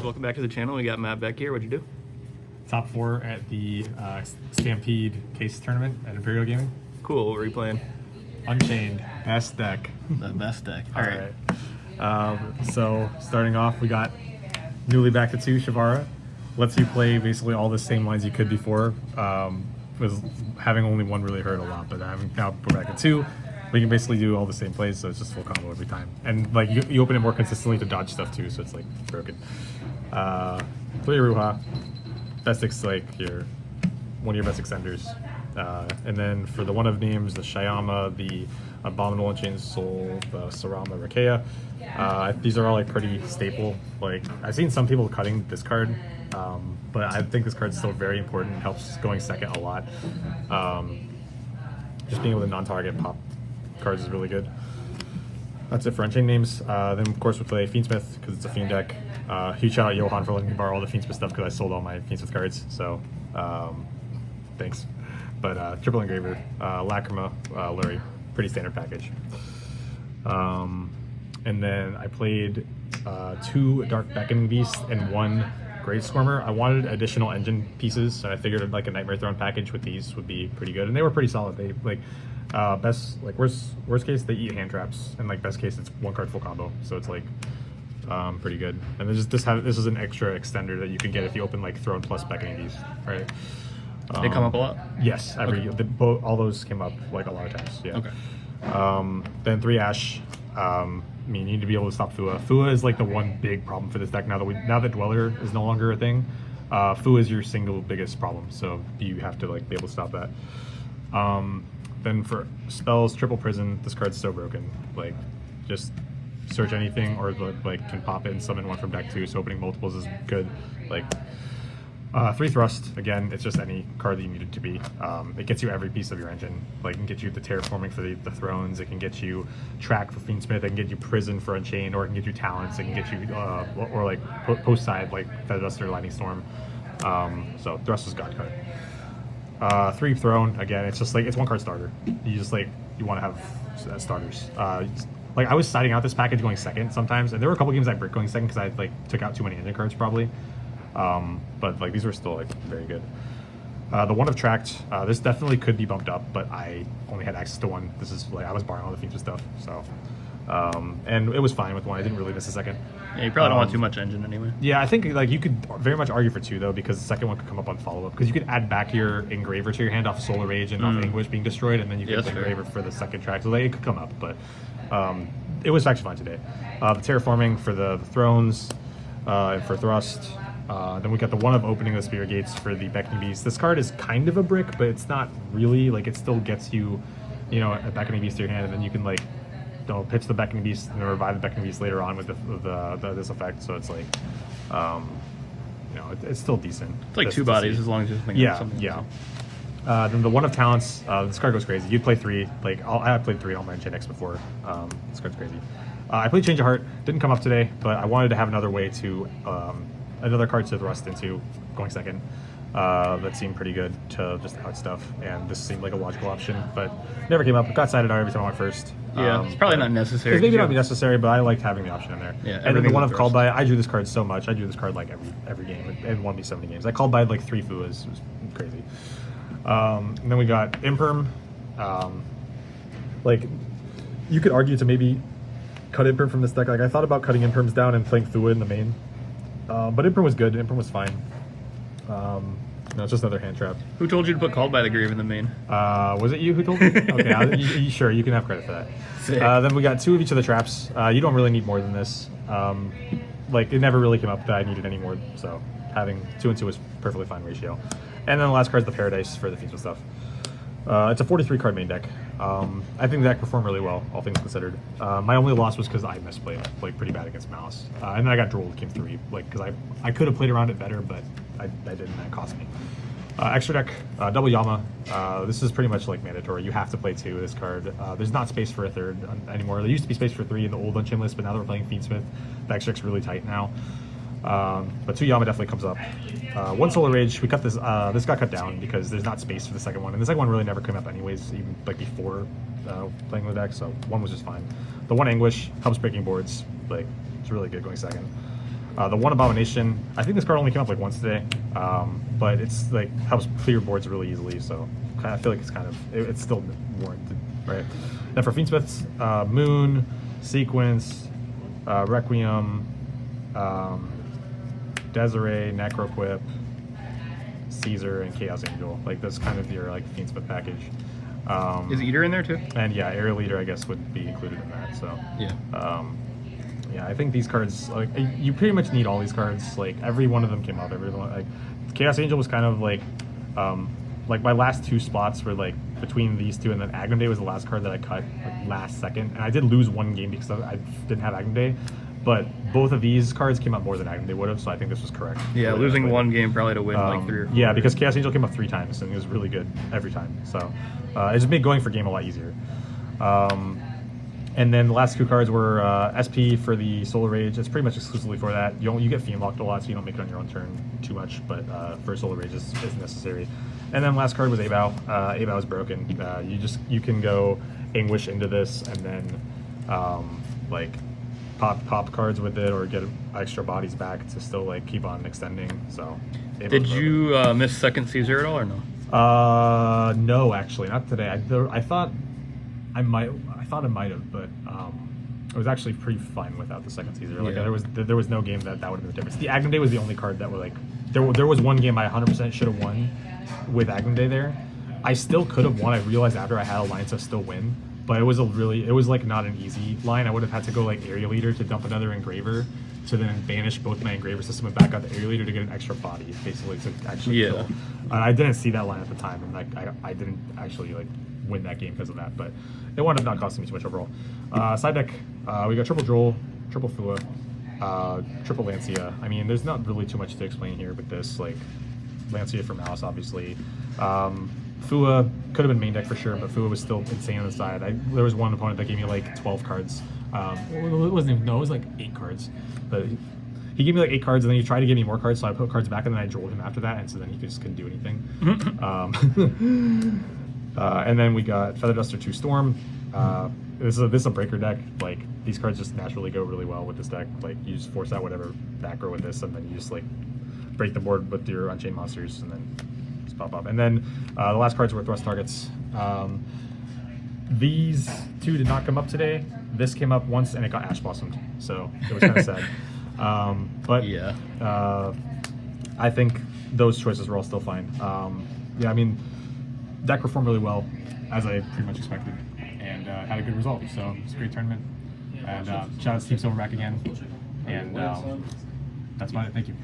welcome back to the channel. We got Matt back here. What'd you do? Top 4 at the Stampede Case Tournament at Imperial Gaming. Cool. What were you playing? Unchained, best deck. The best deck. All right. So starting off, we got newly back to 2 Shavara. Lets you play basically all the same lines you could before. Was having only one really hurt a lot, but having now put back to 2, we can basically do all the same plays, so it's just full combo every time. And like you open it more consistently to dodge stuff too, so it's like broken. 3 Ruha. Best like one of your best extenders. And then for the one of names, the Shyama, the Abominable Unchained Soul, the Sarama Rakea. These are all like pretty staple. Like I've seen some people cutting this card, but I think this card's still very important. It helps going second a lot. Just being able to non-target pop cards is really good. That's it for Unchained names. Then of course we play Fiendsmith because it's a Fiend deck. Huge shout out Johan for letting me borrow all the Fiendsmith stuff because I sold all my Fiendsmith cards. So thanks. But Triple Engraver, Lacrima, Lurie, pretty standard package. And then I played 2 Dark Beckoning Beasts and 1 Great Swarmer. I wanted additional engine pieces, so I figured like a Nightmare Throne package with these would be pretty good, and they were pretty solid. They like worst case they eat hand traps, and like best case it's 1 card full combo, so it's like pretty good. And this is an extra extender that you can get if you open like Throne plus Beckoning Beast, right? They come up a lot? Yes, all those came up like a lot of times. Yeah. Okay. Then 3 Ash. You need to be able to stop Fua. Fua is like the one big problem for this deck now that Dweller is no longer a thing. Fua is your single biggest problem, so you have to like be able to stop that. Then for spells, Triple Prison. This card's so broken. Like, just search anything or like can pop it and summon 1 from deck 2. So opening multiples is good. Like. 3 Thrust, again, it's just any card that you need it to be. It gets you every piece of your engine. Like, it can get you the Terraforming for the Thrones, it can get you Track for Fiendsmith, it can get you Prison for Unchained, or it can get you Talents, it can get you, or like post side, like Featherduster, Lightning Storm. So Thrust is God card. 3 Throne, again, it's just like, it's 1 card starter. You just like, you want to have starters. Like, I was siding out this package going second sometimes, and there were a couple games I bricked going second because I like took out too many engine cards probably. But like these were still like very good. The one of Tracked, this definitely could be bumped up, but I only had access to 1. This is like I was borrowing all the Fiendsmith stuff, so and it was fine with 1. I didn't really miss a second. Yeah, you probably don't want too much engine anyway. Yeah, I think like you could very much argue for 2 though, because the second one could come up on follow up because you could add back your Engraver to your hand off Solar Rage and off Anguish being destroyed, and then you could Engraver for the second Track, so like, it could come up, but it was actually fine today. The Terraforming for the Thrones and for Thrust. Then we got the one of Opening the Spirit Gates for the Beckoning Beast. This card is kind of a brick, but it's not really. Like, it still gets you, a Beckoning Beast to your hand, and then you can like, pitch the Beckoning Beast and then revive the Beckoning Beast later on with this effect. So it's like, it's still decent. It's like 2 bodies as long as you're thinking of something. Yeah. Then the one of Talents. This card goes crazy. You'd play 3. Like I played 3 on my Gen X before. This card's crazy. I played Change of Heart. Didn't come up today, but I wanted to have another way to. Another card to thrust into going second that seemed pretty good to just out stuff, and this seemed like a logical option, but never came up. Got sided out every time I went first. Yeah, it's probably not necessary. It's maybe not necessary, but I liked having the option in there. Yeah, and then the one I've called by, I drew this card so much. I drew this card like every game and won me so many games. I called by like 3 Fuas. It was crazy. And then we got Imperm. Like, you could argue to maybe cut Imperm from this deck. Like, I thought about cutting Imperms down and playing Fua in the main. But Imperm was good. Imperm was fine. It's just another hand trap. Who told you to put Called by the Grave in the main? Was it you who told me? Okay, sure, you can have credit for that. Sick. Then we got 2 of each of the traps. You don't really need more than this. Like, it never really came up that I needed any more, so having 2 and 2 is perfectly fine ratio. And then the last card is the Paradise for the Fiendsmith stuff. It's a 43 card main deck. I think the deck performed really well, all things considered. My only loss was because I misplayed like pretty bad against Mouse, and then I got drooled game 3, like because I could have played around it better, but I didn't. That cost me. Extra deck, double Yama. This is pretty much like mandatory. You have to play 2 of this card. There's not space for a 3rd anymore. There used to be space for 3 in the old Unchained list, but now that we're playing Fiendsmith, the extra deck's really tight now. But 2 Yama definitely comes up. 1 Solar Rage, we cut this, this got cut down because there's not space for the second one, and the second one really never came up anyways, even like before playing the deck, so 1 was just fine. The 1 Anguish helps breaking boards, like, it's really good going second. The one Abomination, I think this card only came up like once today, but it's like helps clear boards really easily. So I feel like it's kind of it's still warranted, right? Then for Fiendsmiths, Moon, Sequence, Requiem, Desiree, Necroquip, Caesar, and Chaos Angel. Like that's kind of your like Fiendsmith package. Is Eater in there too? And yeah, Aerial Leader I guess would be included in that. So Yeah. yeah, I think these cards like you pretty much need all these cards. Like every one of them came up. Everyone like Chaos Angel was kind of like my last two spots were like between these two, and then Agnum Day was the last card that I cut like last second, and I did lose one game because I didn't have Agnum Day. But both of these cards came up more than Agnum Day would have, so I think this was correct. Yeah, losing one game probably to win like 3 or 4. Yeah, because Chaos Angel came up 3 times, and it was really good every time. So it just made going for game a lot easier. And then the last 2 cards were SP for the Solar Rage. It's pretty much exclusively for that. You get Fiend Locked a lot, so you don't make it on your own turn too much, but for Solar Rage is necessary. And then last card was Abao. Abao is broken. You can go Anguish into this, and then like pop cards with it, or get extra bodies back to still like keep on extending. So Did you miss second Caesar at all or no? No, actually, not today. I thought I might have, but I was actually pretty fine without the second Caesar. Like there was no game that would have been the difference. The Agnum Day was the only card that were like there was one game I 100% should have won with Agnum Day there. I still could have won. I realized after I had a line to still win, but it was like not an easy line. I would have had to go like Aerial Leader to dump another Engraver, to then banish both my Engraver system and back out the Aerial Leader to get an extra body, basically, to actually kill. I didn't see that line at the time, and like I didn't actually like win that game because of that, but it wound up not costing me too much overall. Side deck, we got triple Droll, triple Fua, triple Lancia. I mean, there's not really too much to explain here with this. Like Lancia for Mouse, obviously. Fua could have been main deck for sure, but Fua was still insane on the side. There was one opponent that gave me like 12 cards. It wasn't even, no, it was like 8 cards. But he gave me like 8 cards, and then he tried to give me more cards, so I put cards back, and then I drolled him after that, and so then he just couldn't do anything. And then we got Feather Duster 2 Storm. This is a breaker deck. Like these cards just naturally go really well with this deck. Like you just force out whatever back row with this, and then you just like break the board with your Unchained monsters, and then just pop up. And then the last cards were Thrust Targets. These 2 did not come up today. This came up once, and it got Ash Blossomed, so it was kind of sad. But yeah, I think those choices were all still fine. Yeah, I mean, deck performed really well, as I pretty much expected, and had a good result. So it's a great tournament. And shout out to Team Silverback again. And that's about it. Thank you.